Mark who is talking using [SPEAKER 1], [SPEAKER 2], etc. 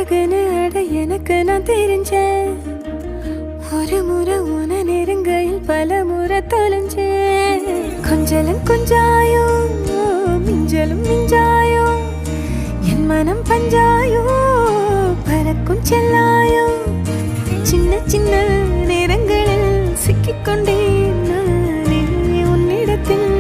[SPEAKER 1] அழகுன்னு அட எனக்கு நான் தெரிஞ்சேன். ஒரு முறை உன நெருங்கையில் பல முறை தொலைஞ்சேன். கொஞ்சலும் கொஞ்சாயோ மிஞ்சலும் மிஞ்சாயோ என் மனம் பஞ்சாயோ பறக்கும் செல்லாயோ சின்ன சின்ன நேரங்களில் சிக்கிக்கொண்டேன் நானே உன்னிடத்தில்.